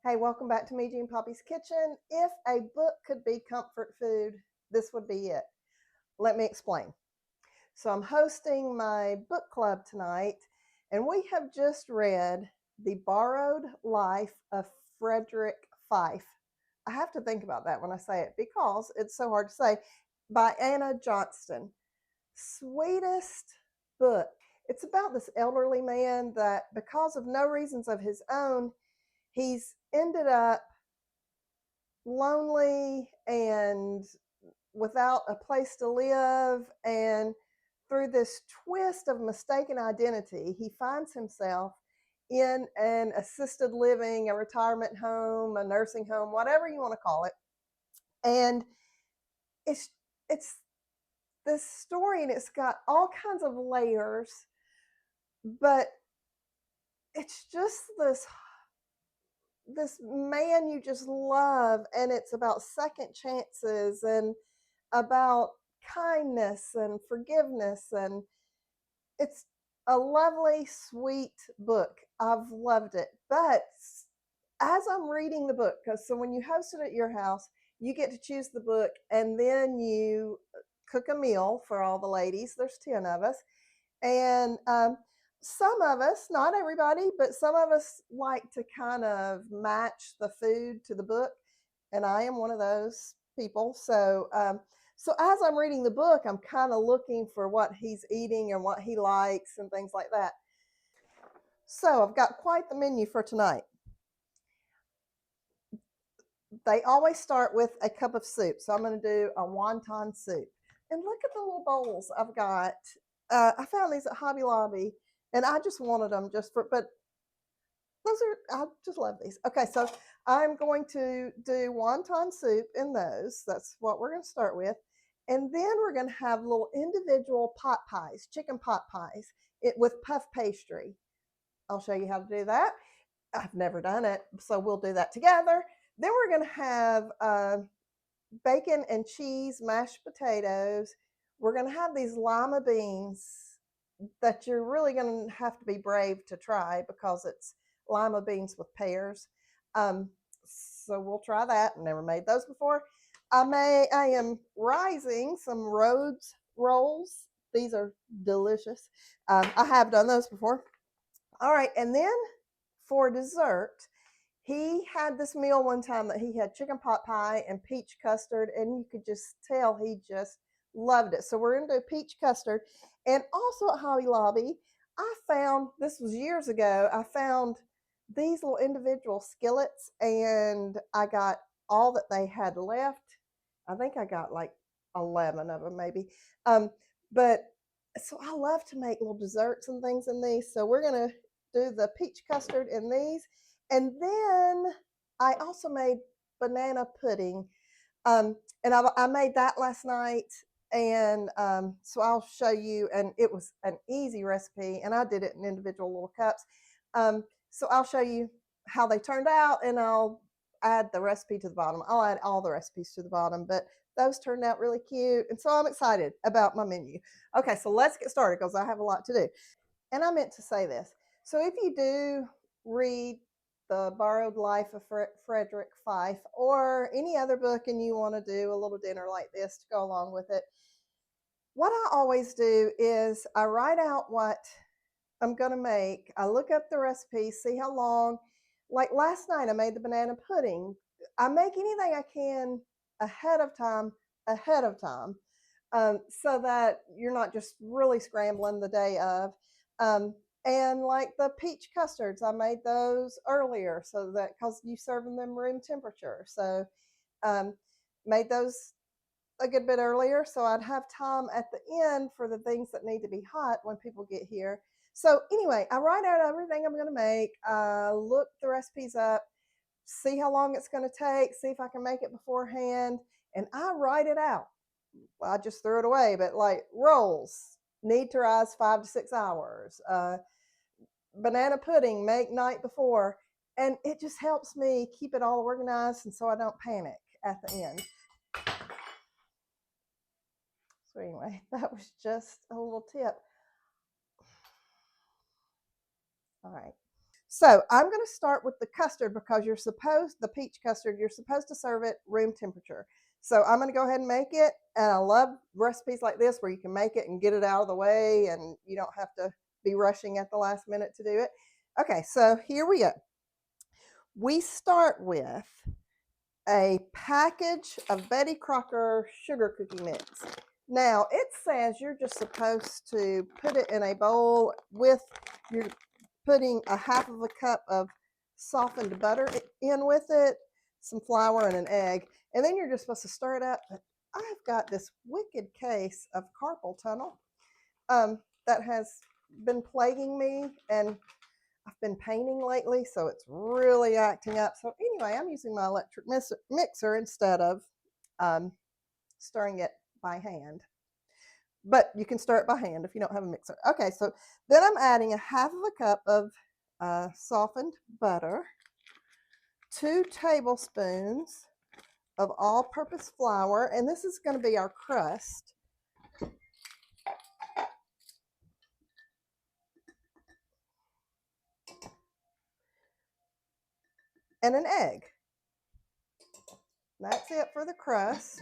Hey, welcome back to Me, Jean Poppy's Kitchen. If a book could be comfort food, this would be it. Let me explain. So, I'm hosting my book club tonight, and we have just read The Borrowed Life of Frederick Fife. I have to think about that when I say it because it's so hard to say, by Anna Johnston. Sweetest book. It's about this elderly man that, because of no reasons of his own, he's ended up lonely and without a place to live. And through this twist of mistaken identity, he finds himself in an assisted living, a retirement home, a nursing home, whatever you want to call it. And it's this story, and it's got all kinds of layers, but it's just this man you just love, and it's about second chances and about kindness and forgiveness, and it's a lovely, sweet book. I've loved it. But as I'm reading the book, because so when you host it at your house, you get to choose the book, and then you cook a meal for all the ladies. There's 10 of us. And some of us, not everybody, but some of us like to kind of match the food to the book. And I am one of those people. So as I'm reading the book, I'm kind of looking for what he's eating and what he likes and things like that. So I've got quite the menu for tonight. They always start with a cup of soup. So I'm going to do a wonton soup. And look at the little bowls I've got. I found these at Hobby Lobby, and I just wanted them just for, but I just love these. Okay, so I'm going to do wonton soup in those. That's what we're going to start with. And then we're going to have little individual pot pies, chicken pot pies, with puff pastry. I'll show you how to do that. I've never done it, so we'll do that together. Then we're going to have bacon and cheese, mashed potatoes. We're going to have these lima beans that you're really going to have to be brave to try because it's lima beans with pears. So we'll try that. Never made those before. I am rising some Rhodes rolls. These are delicious. I have done those before. All right, and then for dessert, he had this meal one time that he had chicken pot pie and peach custard, and you could just tell he just loved it. So we're going to do peach custard. And also at Hobby Lobby, I found, this was years ago, I found these little individual skillets, and I got all that they had left. I think I got like 11 of them maybe. But so I love to make little desserts and things in these. So we're going to do the peach custard in these. And then I also made banana pudding. And I made that last night. And so I'll show you. And it was an easy recipe. And I did it in individual little cups. So I'll show you how they turned out. And I'll add the recipe to the bottom. I'll add all the recipes to the bottom. But those turned out really cute. And so I'm excited about my menu. Okay, so let's get started because I have a lot to do. And I meant to say this. So if you do read The Borrowed Life of Frederick Fife or any other book and you want to do a little dinner like this to go along with it, what I always do is I write out what I'm going to make. I look up the recipe, see how long. Like last night, I made the banana pudding. I make anything I can ahead of time, so that you're not just really scrambling the day of. And like the peach custards, I made those earlier so that because you serve them room temperature. So um, made those a good bit earlier so I'd have time at the end for the things that need to be hot when people get here. So anyway, I write out everything I'm going to make, look the recipes up, see how long it's going to take, see if I can make it beforehand, and I write it out. I just threw it away, but like rolls need to rise 5 to 6 hours. Banana pudding make night before, and it just helps me keep it all organized, and so I don't panic at the end. So anyway, that was just a little tip. All right. So I'm going to start with the custard because the peach custard, you're supposed to serve it room temperature. So I'm going to go ahead and make it. And I love recipes like this where you can make it and get it out of the way and you don't have to be rushing at the last minute to do it. Okay, so here we go. We start with a package of Betty Crocker sugar cookie mix. Now, it says you're just supposed to put it in a bowl with your putting a half of a cup of softened butter in with it, some flour and an egg, and then you're just supposed to stir it up. But I've got this wicked case of carpal tunnel that has been plaguing me, and I've been painting lately, so it's really acting up. So anyway, I'm using my electric mixer instead of stirring it by hand. But you can stir it by hand if you don't have a mixer. Okay, so then I'm adding a half of a cup of softened butter, 2 tablespoons of all-purpose flour, and this is going to be our crust. And an egg. That's it for the crust.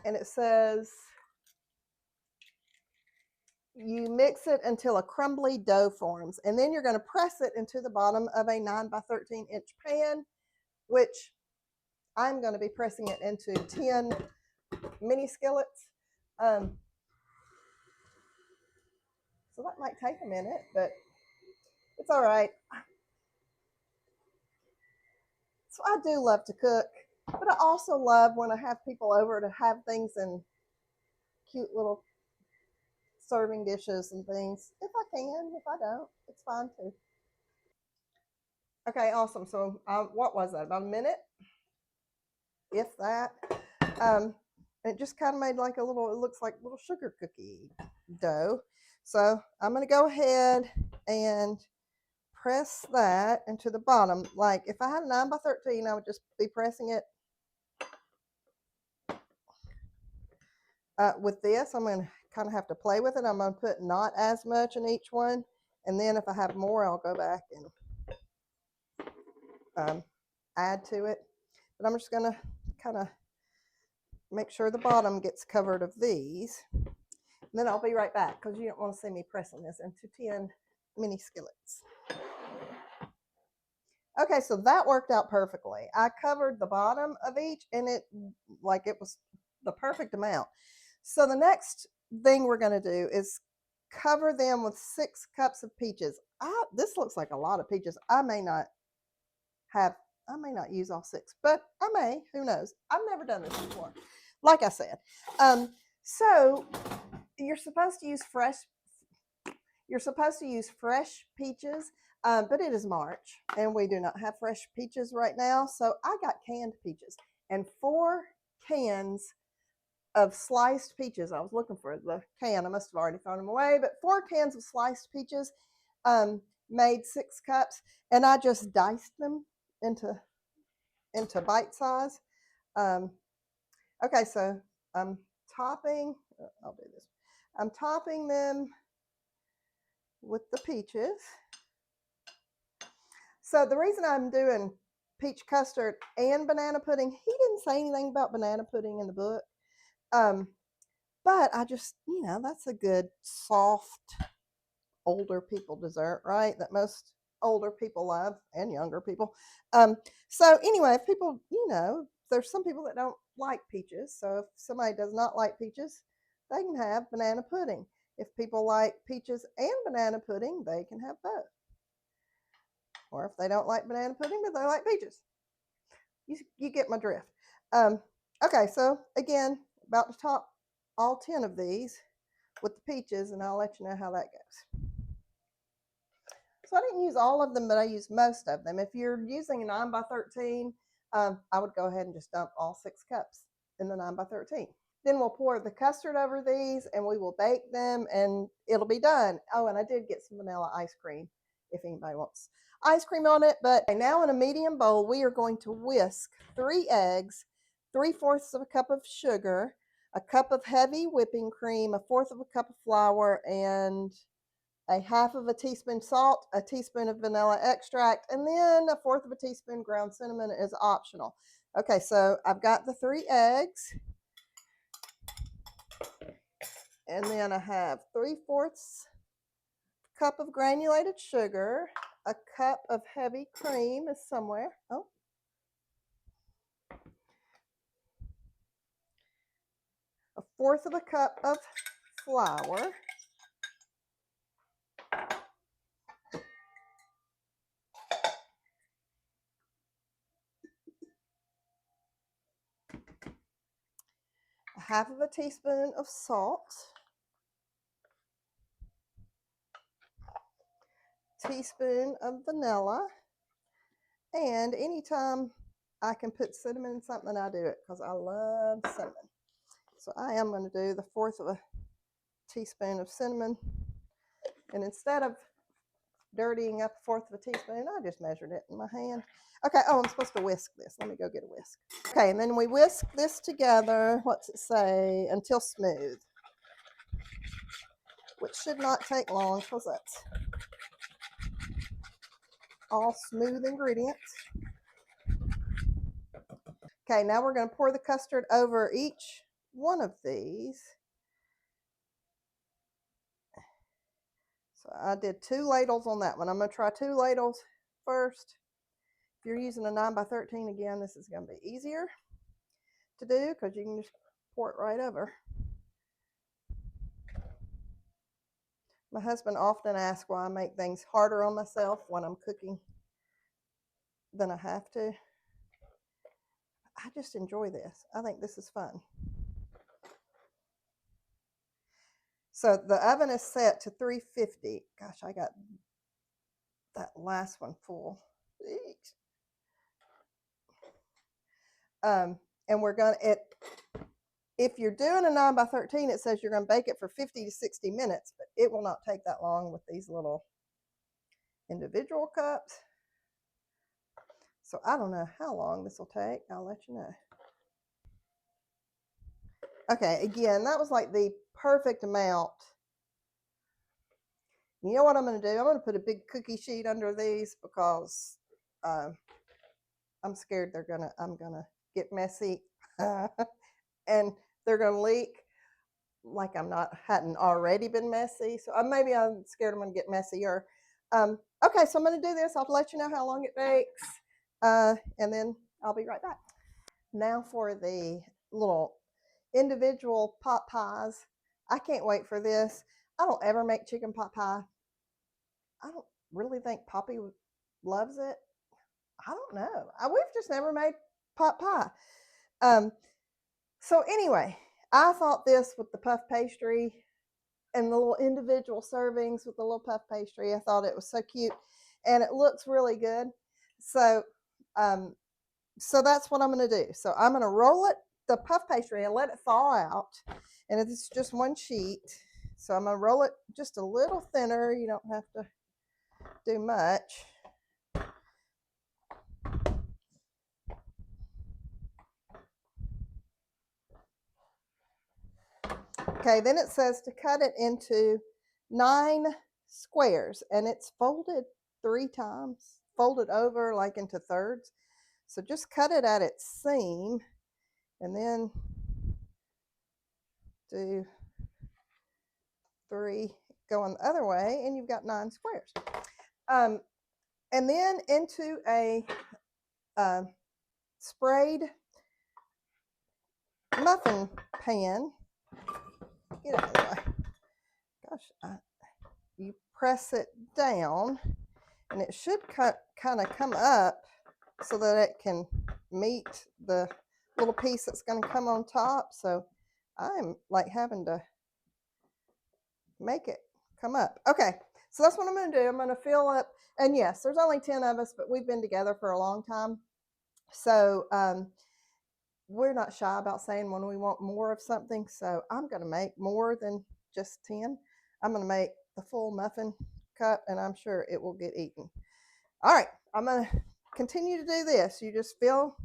And it says you mix it until a crumbly dough forms, and then you're going to press it into the bottom of a 9 by 13 inch pan, which I'm going to be pressing it into 10 mini skillets. So that might take a minute, but it's all right. So I do love to cook, but I also love when I have people over to have things in cute little serving dishes and things. If I can, if I don't, it's fine too. Okay, awesome. So what was that, about a minute? If that. It just kind of made like a little, it looks like a little sugar cookie dough. So I'm going to go ahead and press that into the bottom. Like if I had a 9 by 13, I would just be pressing it. With this, I'm going to kind of have to play with it. I'm going to put not as much in each one. And then if I have more, I'll go back and add to it. But I'm just going to kind of make sure the bottom gets covered of these. And then I'll be right back because you don't want to see me pressing this into 10 mini skillets. Okay, so that worked out perfectly. I covered the bottom of each and it was the perfect amount. So the next thing we're going to do is cover them with 6 cups of peaches. This looks like a lot of peaches. I may not use all 6, but I may, who knows? I've never done this before. Like I said. So you're supposed to use fresh peaches, but it is March and we do not have fresh peaches right now. So I got canned peaches and 4 cans of sliced peaches. I was looking for the can. I must have already thrown them away, but 4 cans of sliced peaches made 6 cups, and I just diced them into bite size. Okay, so I'm topping. I'll do this. I'm topping them with the peaches. So the reason I'm doing peach custard and banana pudding, he didn't say anything about banana pudding in the book. But I just, that's a good soft older people dessert, right? That most older people love and younger people. So anyway, if people, there's some people that don't like peaches. So if somebody does not like peaches, they can have banana pudding. If people like peaches and banana pudding, they can have both. Or if they don't like banana pudding, but they like peaches. You get my drift. Okay, so again, about to top all 10 of these with the peaches, and I'll let you know how that goes. So I didn't use all of them, but I used most of them. If you're using a 9 by 13, I would go ahead and just dump all 6 cups in the 9 by 13. Then we'll pour the custard over these and we will bake them and it'll be done. Oh, and I did get some vanilla ice cream if anybody wants ice cream on it. But now in a medium bowl, we are going to whisk 3 eggs, 3/4 of a cup of sugar, a cup of heavy whipping cream, 1/4 of a cup of flour, and a half of a teaspoon salt, a teaspoon of vanilla extract, and then a fourth of a teaspoon ground cinnamon is optional. Okay, so I've got the 3 eggs. And then I have 3/4 cup of granulated sugar, a cup of heavy cream is somewhere. Oh. A fourth of a cup of flour. A half of a teaspoon of salt. Teaspoon of vanilla. And anytime I can put cinnamon in something, I do it because I love cinnamon. So I am going to do the fourth of a teaspoon of cinnamon. And instead of dirtying up a fourth of a teaspoon, I just measured it in my hand. Okay, oh, I'm supposed to whisk this. Let me go get a whisk. Okay, and then we whisk this together, what's it say, until smooth, which should not take long because that's all smooth ingredients. Okay, now we're going to pour the custard over each one of these. So I did 2 ladles on that one. I'm going to try 2 ladles first. If you're using a 9x13, again, this is going to be easier to do because you can just pour it right over. My husband often asks why I make things harder on myself when I'm cooking than I have to. I just enjoy this. I think this is fun. So the oven is set to 350. Gosh, I got that last one full. And we're going to, if you're doing a 9x13, it says you're going to bake it for 50 to 60 minutes, but it will not take that long with these little individual cups. So I don't know how long this will take. I'll let you know. Okay, again, that was like the perfect amount. You know what I'm going to do? I'm going to put a big cookie sheet under these because I'm scared I'm going to get messy and they're going to leak like hadn't already been messy. So maybe I'm scared I'm going to get messier. Okay, so I'm going to do this. I'll let you know how long it takes. And then I'll be right back. Now for the little individual pot pies. I can't wait for this. I don't ever make chicken pot pie. I don't really think Poppy loves it. I don't know. We've just never made pot pie. So anyway, I thought this with the puff pastry and the little individual servings with the little puff pastry, I thought it was so cute and it looks really good. So that's what I'm going to do. So I'm going to roll the puff pastry and let it thaw out. And it's just one sheet. So I'm going to roll it just a little thinner. You don't have to do much. Okay, then it says to cut it into 9 squares, and it's folded 3 times, folded over like into thirds. So just cut it at its seam, and then do 3 going the other way, and you've got 9 squares. And then into a sprayed muffin pan. Get out of the way. Gosh, you press it down, and it should kind of come up so that it can meet the little piece that's going to come on top. So I'm like having to make it come up. Okay, so that's what I'm going to do. I'm going to fill up, and yes, there's only 10 of us, but we've been together for a long time. So we're not shy about saying when we want more of something. So I'm going to make more than just 10. I'm going to make the full muffin cup, and I'm sure it will get eaten. All right, I'm going to continue to do this. You just fill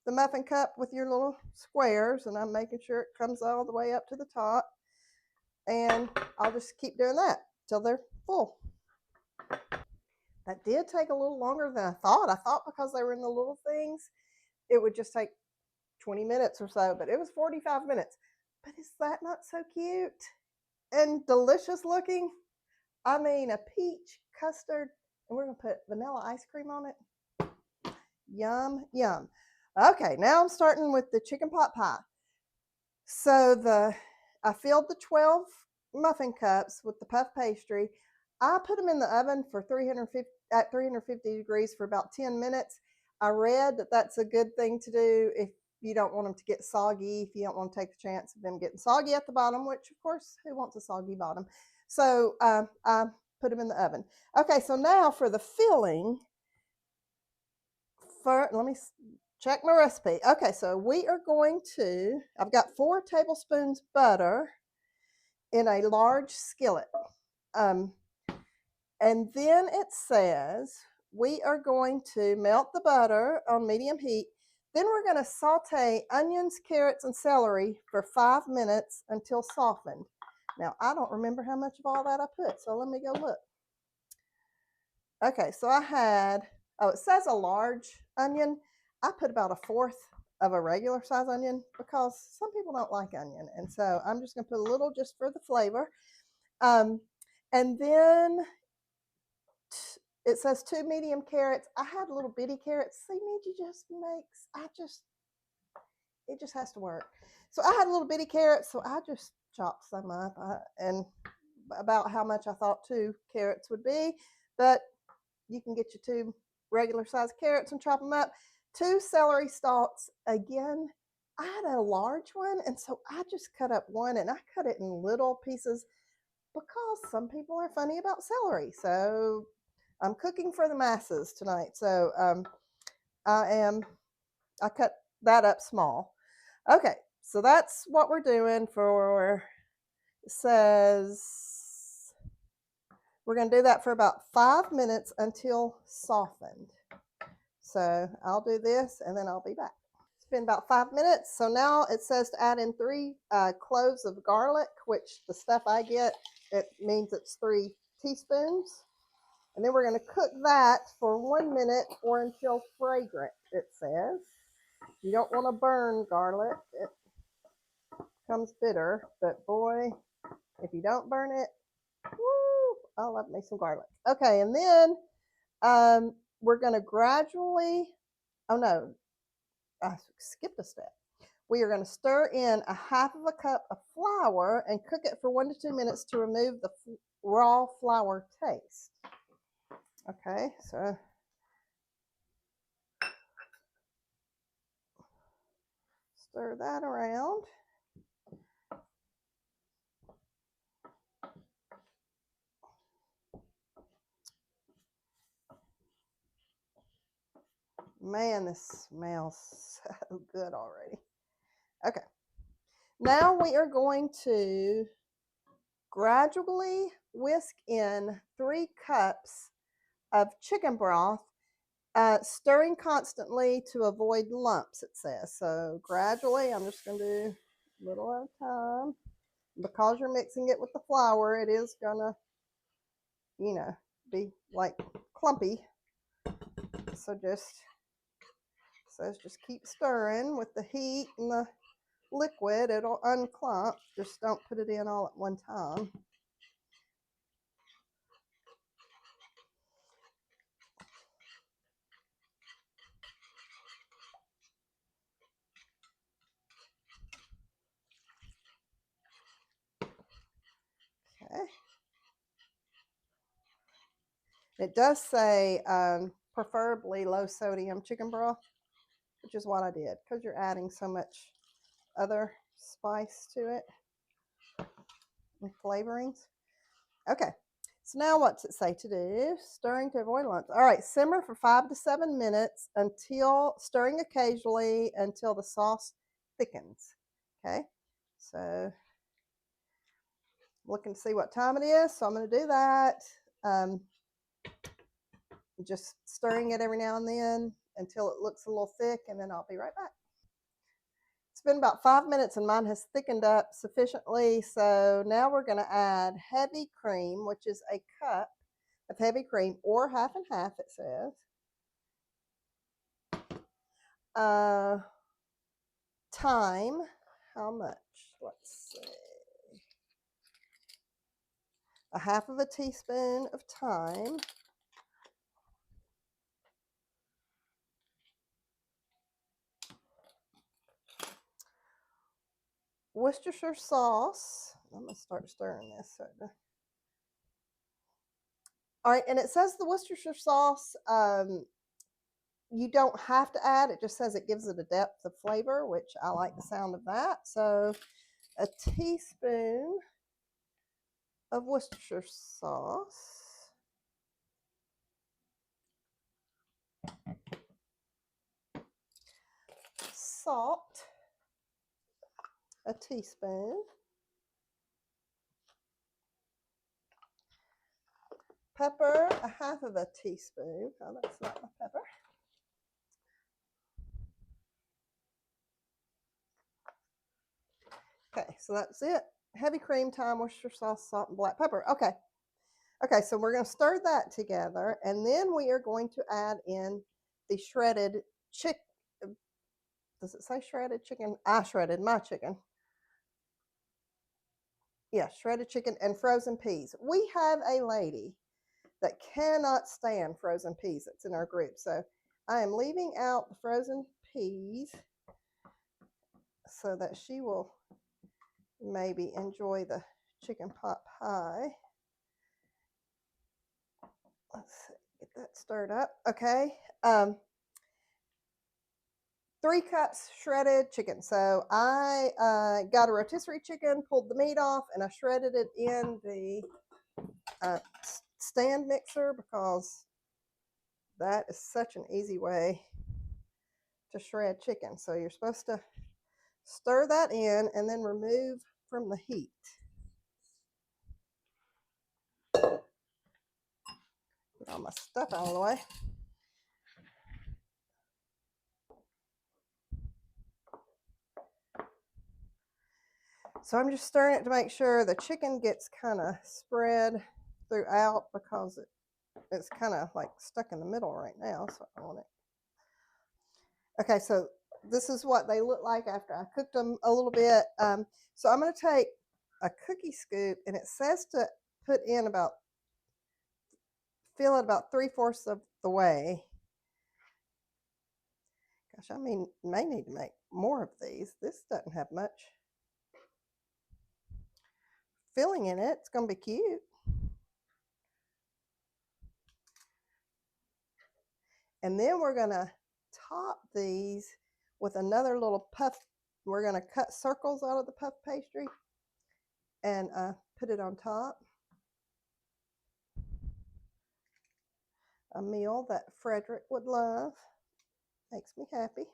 the muffin cup with your little squares, and I'm making sure it comes all the way up to the top. And I'll just keep doing that till they're full. That did take a little longer than I thought. I thought because they were in the little things, it would just take 20 minutes or so, but it was 45 minutes. But is that not so cute and delicious looking? I mean, a peach custard, and we're going to put vanilla ice cream on it. Yum, yum. Okay, now I'm starting with the chicken pot pie. So I filled the 12 muffin cups with the puff pastry. I put them in the oven for 350 degrees for about 10 minutes. I read that that's a good thing to do if you don't want them to get soggy, if you don't want to take the chance of them getting soggy at the bottom, which of course, who wants a soggy bottom? So I put them in the oven. Okay, so now for the filling, let me check my recipe. Okay, so we are going to, I've got 4 tablespoons butter in a large skillet. And then it says we are going to melt the butter on medium heat. Then we're going to saute onions, carrots, and celery for 5 minutes until softened. Now, I don't remember how much of all that I put, so let me go look. Okay, so I had, it says a large onion. I put about 1/4 of a regular size onion because some people don't like onion. And so I'm just going to put a little just for the flavor. And then it says 2 medium carrots. I had little bitty carrots. See, Midgie just makes, it just has to work. So I had little bitty carrots, so I just chopped some up and about how much I thought 2 carrots would be. But you can get your 2 regular sized carrots and chop them up. 2 celery stalks. Again, I had a large one, and so I just cut up one, and I cut it in little pieces because some people are funny about celery. So I'm cooking for the masses tonight. So I cut that up small. Okay, so that's what we're doing for, it says we're going to do that for about 5 minutes until softened. So I'll do this and then I'll be back. It's been about 5 minutes. So now it says to add in 3 cloves of garlic, which the stuff I get, it means it's 3 teaspoons. And then we're going to cook that for 1 minute or until fragrant, it says. You don't want to burn garlic. It becomes bitter. But boy, if you don't burn it, woo, I love me some garlic. Okay, and then we're going to gradually, oh no, I skipped a step. We are going to stir in 1/2 cup of flour and cook it for 1 to 2 minutes to remove the raw flour taste. Okay, so stir that around. Man, this smells so good already. Okay, now we are going to gradually whisk in 3 cups of chicken broth, stirring constantly to avoid lumps, it says. So gradually, I'm just going to do a little at a time. Because you're mixing it with the flour, it is going to, be like clumpy. So just keep stirring with the heat and the liquid. It'll unclump. Just don't put it in all at one time. Okay. It does say preferably low sodium chicken broth, which is what I did because you're adding so much other spice to it and flavorings. Okay, so now what's it say to do? Stirring to avoid lumps. All right, simmer for 5 to 7 minutes until stirring occasionally until the sauce thickens. Okay, so looking to see what time it is, so I'm going to do that. Just stirring it every now and then until it looks a little thick, and then I'll be right back. It's been about 5 minutes and mine has thickened up sufficiently. So now we're going to add heavy cream, which is a cup of heavy cream, or half and half, it says. Thyme, how much? Let's see. A half of a teaspoon of thyme. Worcestershire sauce. I'm going to start stirring this. All right, and it says the Worcestershire sauce, you don't have to add. It just says it gives it a depth of flavor, which I like the sound of that. So a teaspoon of Worcestershire sauce. Salt, a teaspoon. Pepper, a half of a teaspoon. Oh, that's not my pepper. Okay, so that's it. Heavy cream, thyme, Worcestershire sauce, salt, and black pepper. Okay. Okay, so we're going to stir that together, and then we are going to add in the shredded chicken. Does it say shredded chicken? I shredded my chicken. Yeah, shredded chicken and frozen peas. We have a lady that cannot stand frozen peas that's in our group. So I am leaving out the frozen peas so that she will maybe enjoy the chicken pot pie. Let's see, get that stirred up. Okay. 3 cups shredded chicken. So I got a rotisserie chicken, pulled the meat off, and I shredded it in the stand mixer because that is such an easy way to shred chicken. So you're supposed to stir that in and then remove from the heat. Get all my stuff out of the way. So I'm just stirring it to make sure the chicken gets kind of spread throughout because it's kind of like stuck in the middle right now. So I want it. Okay, so this is what they look like after I cooked them a little bit. So I'm going to take a cookie scoop, and it says to put in about, fill it about 3/4 of the way. Gosh, I mean, may need to make more of these. This doesn't have much filling in it. It's going to be cute. And then we're going to top these with another little puff. We're going to cut circles out of the puff pastry and put it on top. A meal that Frederick would love. Makes me happy.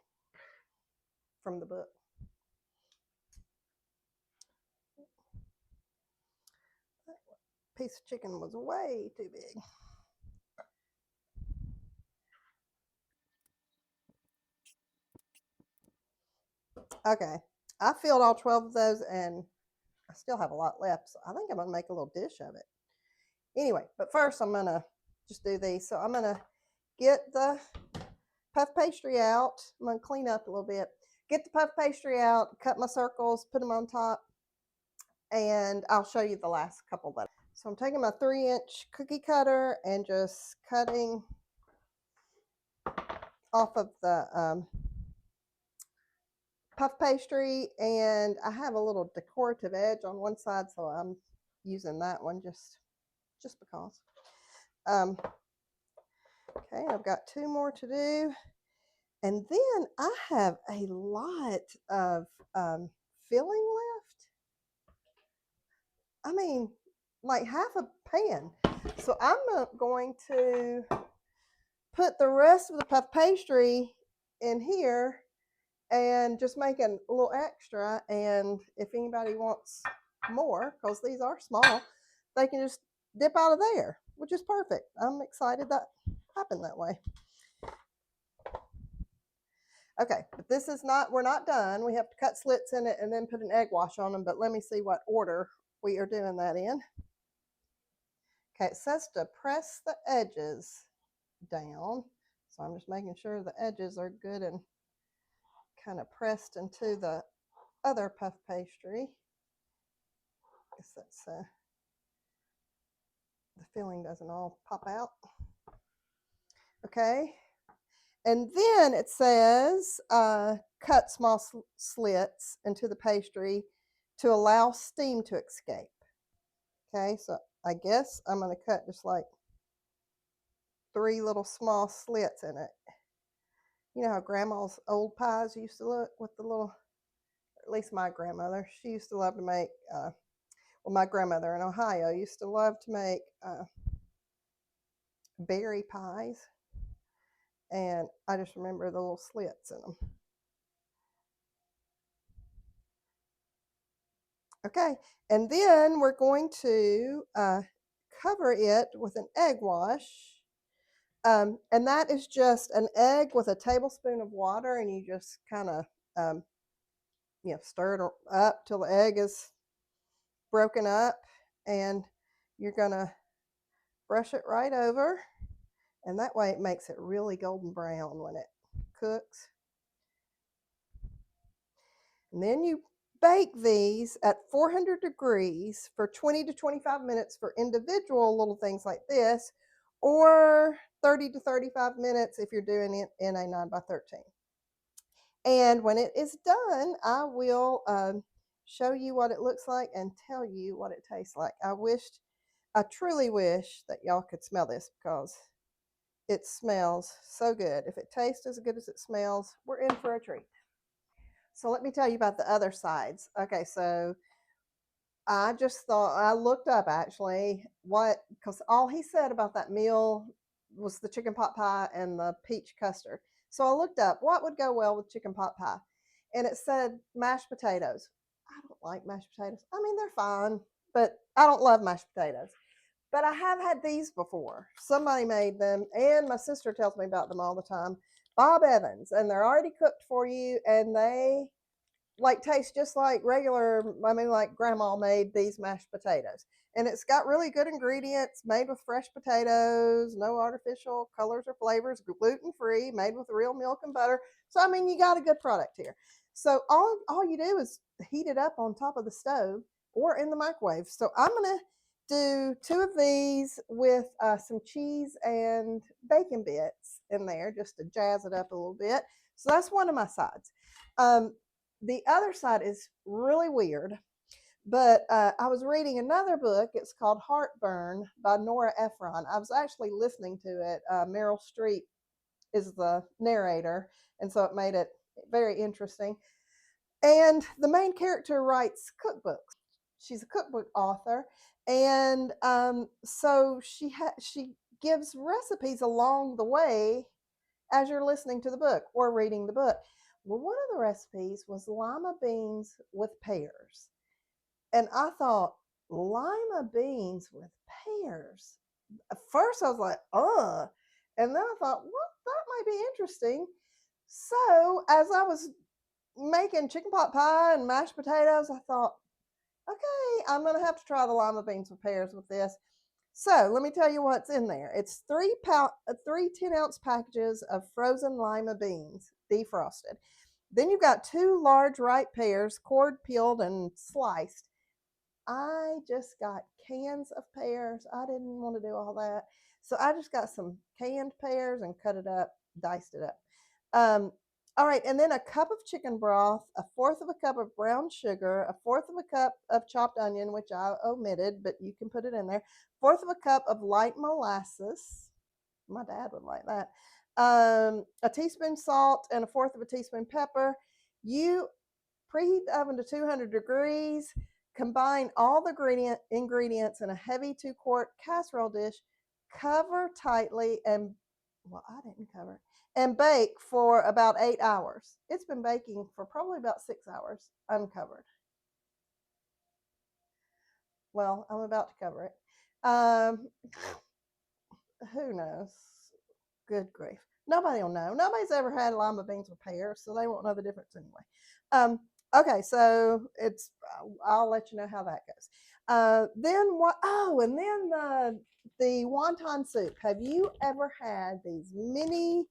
From the book. That piece of chicken was way too big. Okay, I filled all 12 of those and I still have a lot left. So I think I'm going to make a little dish of it. Anyway, but first I'm going to just do these. So I'm going to get the puff pastry out. I'm going to clean up a little bit. Get the puff pastry out, cut my circles, put them on top, and I'll show you the last couple that. So I'm taking my 3-inch cookie cutter and just cutting off of the puff pastry, and I have a little decorative edge on one side, so I'm using that one just because. Okay, I've got 2 more to do, and then I have a lot of filling left. I mean, like half a pan. So I'm going to put the rest of the puff pastry in here and just make a little extra. And if anybody wants more, because these are small, they can just dip out of there, which is perfect. I'm excited that happened that way. Okay, but this is not, we're not done. We have to cut slits in it and then put an egg wash on them, but let me see what order we are doing that in. Okay, it says to press the edges down. So I'm just making sure the edges are good and kind of pressed into the other puff pastry. I guess that's the filling doesn't all pop out. Okay, and then it says cut small slits into the pastry to allow steam to escape. Okay, so I guess I'm going to cut just like 3 little small slits in it. You know how grandma's old pies used to look with the little, at least my grandmother, she used to love to make, well, my grandmother in Ohio used to love to make berry pies. And I just remember the little slits in them. Okay, and then we're going to cover it with an egg wash. And that is just an egg with a tablespoon of water, and you just kind of stir it up till the egg is broken up, and you're gonna brush it right over, and that way it makes it really golden brown when it cooks. And then you bake these at 400 degrees for 20 to 25 minutes for individual little things like this, or 30 to 35 minutes if you're doing it in a 9x13. And when it is done, I will show you what it looks like and tell you what it tastes like. I truly wish that y'all could smell this because it smells so good. If it tastes as good as it smells, we're in for a treat. So let me tell you about the other sides. Okay, so I just thought, I looked up actually because all he said about that meal was the chicken pot pie and the peach custard. So I looked up what would go well with chicken pot pie, and it said mashed potatoes. I don't like mashed potatoes. I mean, they're fine, but I don't love mashed potatoes. But I have had these before. Somebody made them, and my sister tells me about them all the time. Bob Evans, and they're already cooked for you, and they like taste just like regular, I mean, like grandma made these mashed potatoes. And it's got really good ingredients, made with fresh potatoes, no artificial colors or flavors, gluten free, made with real milk and butter. So I mean, you got a good product here. So all you do is heat it up on top of the stove or in the microwave. So I'm gonna do 2 of these with some cheese and bacon bits in there just to jazz it up a little bit. So that's one of my sides. The other side is really weird, but I was reading another book. It's called Heartburn by Nora Ephron. I was actually listening to it. Meryl Streep is the narrator, and so it made it very interesting. And the main character writes cookbooks. She's a cookbook author, and so she gives recipes along the way as you're listening to the book or reading the book. Well, one of the recipes was lima beans with pears. And I thought, lima beans with pears. At first, I was like, ugh. And then I thought, well, that might be interesting. So, as I was making chicken pot pie and mashed potatoes, I thought, okay, I'm going to have to try the lima beans with pears with this. So let me tell you what's in there. It's 3 10-ounce packages of frozen lima beans, defrosted. Then you've got 2 large ripe pears, cored, peeled, and sliced. I just got cans of pears. I didn't want to do all that. So I just got some canned pears and cut it up, diced it up. All right, and then a cup of chicken broth, a fourth of a cup of brown sugar, a fourth of a cup of chopped onion, which I omitted, but you can put it in there, fourth of a cup of light molasses. My dad would like that. A teaspoon salt and a fourth of a teaspoon pepper. You preheat the oven to 200 degrees. Combine all the ingredients in a heavy 2-quart casserole dish. Cover tightly and, well, I didn't cover it, and bake for about 8 hours. It's been baking for probably about 6 hours uncovered. Well, I'm about to cover it. Who knows? Good grief. Nobody will know. Nobody's ever had lima beans with pears, so they won't know the difference anyway. Okay, so I'll let you know how that goes. Then what? Oh, and then the wonton soup. Have you ever had these mini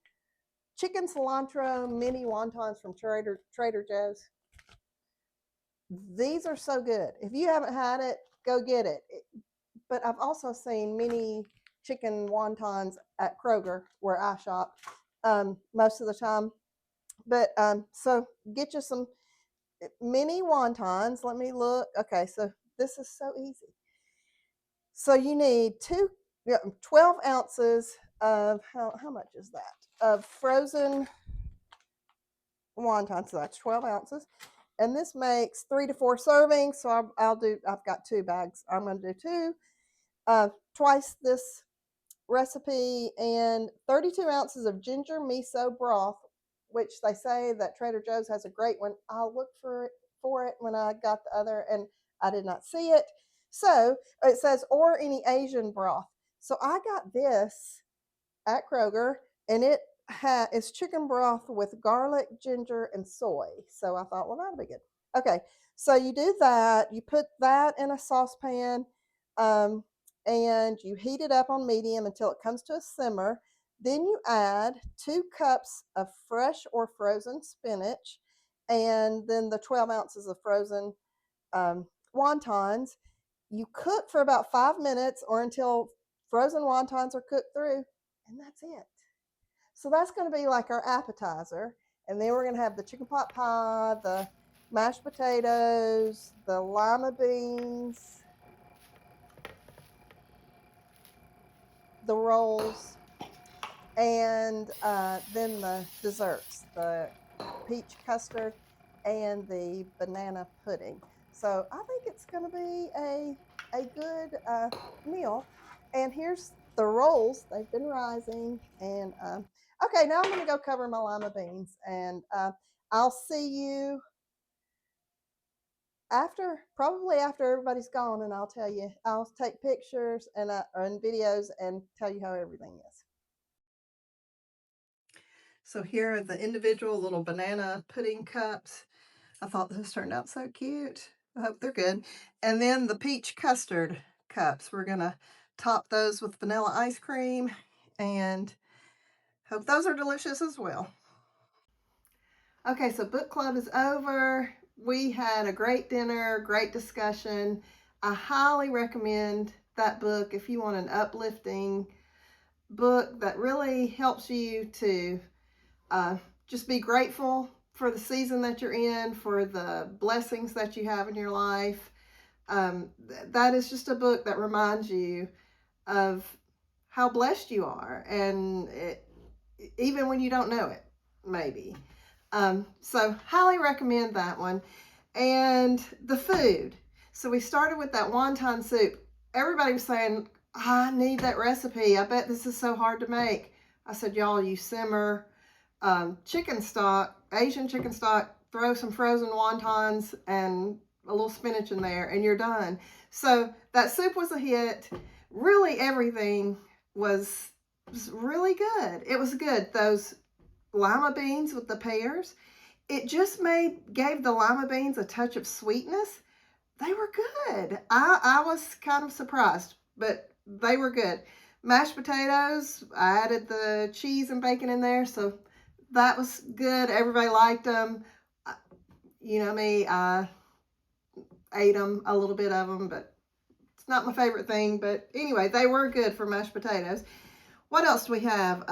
chicken cilantro mini wontons from Trader Joe's? These are so good. If you haven't had it, go get it. But I've also seen mini chicken wontons at Kroger where I shop most of the time. But so get you some mini wontons. Let me look. Okay, so this is so easy. So you need 12 ounces of, how much is that? Of frozen wontons. So that's 12 ounces. And this makes 3 to 4 servings. So I've got 2 bags. I'm going to do 2. Twice this recipe, and 32 ounces of ginger miso broth, which they say that Trader Joe's has a great one. I'll look for it when I got the other, and I did not see it. So it says, or any Asian broth. So I got this at Kroger, and it's chicken broth with garlic, ginger, and soy. So I thought, well, that'll be good. Okay, so you do that. You put that in a saucepan, and you heat it up on medium until it comes to a simmer. Then you add 2 cups of fresh or frozen spinach, and then the 12 ounces of frozen wontons. You cook for about 5 minutes or until frozen wontons are cooked through, and that's it. So that's going to be like our appetizer. And then we're going to have the chicken pot pie, the mashed potatoes, the lima beans, the rolls, and then the desserts, the peach custard and the banana pudding. So I think it's going to be a good meal. And here's the rolls. They've been rising. And okay, now I'm going to go cover my lima beans. And I'll see you probably after everybody's gone, and I'll take pictures and videos and tell you how everything is. So here are the individual little banana pudding cups. I thought those turned out so cute. I hope they're good. And then the peach custard cups. We're going to top those with vanilla ice cream and hope those are delicious as well. Okay, so book club is over. We had a great dinner, great discussion. I highly recommend that book if you want an uplifting book that really helps you to just be grateful for the season that you're in, for the blessings that you have in your life. That is just a book that reminds you of how blessed you are, and even when you don't know it, maybe. So highly recommend that one. And the food. So we started with that wonton soup. Everybody was saying, I need that recipe. I bet this is so hard to make. I said, y'all, you simmer chicken stock, Asian chicken stock, throw some frozen wontons and a little spinach in there, and you're done. So that soup was a hit. Really, everything was really good. It was good. Those lima beans with the pears, it just gave the lima beans a touch of sweetness. They were good. I was kind of surprised, but they were good. Mashed potatoes, I added the cheese and bacon in there, so that was good. Everybody liked them. You know me, I ate them, a little bit of them, but it's not my favorite thing. But anyway, they were good for mashed potatoes. What else do we have?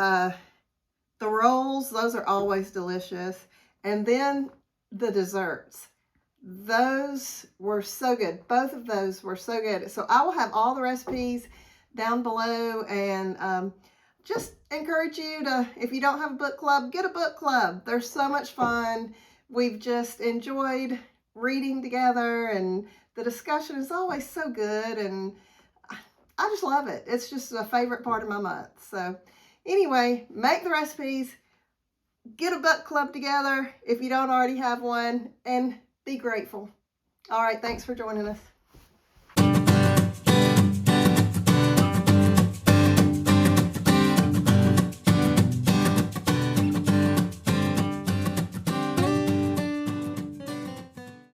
The rolls, those are always delicious. And then the desserts. Those were so good. Both of those were so good. So I will have all the recipes down below, and just encourage you to, if you don't have a book club, get a book club. They're so much fun. We've just enjoyed reading together, and the discussion is always so good, and I just love it. It's just a favorite part of my month. So anyway, make the recipes, get a book club together if you don't already have one, and be grateful. All right, thanks for joining us.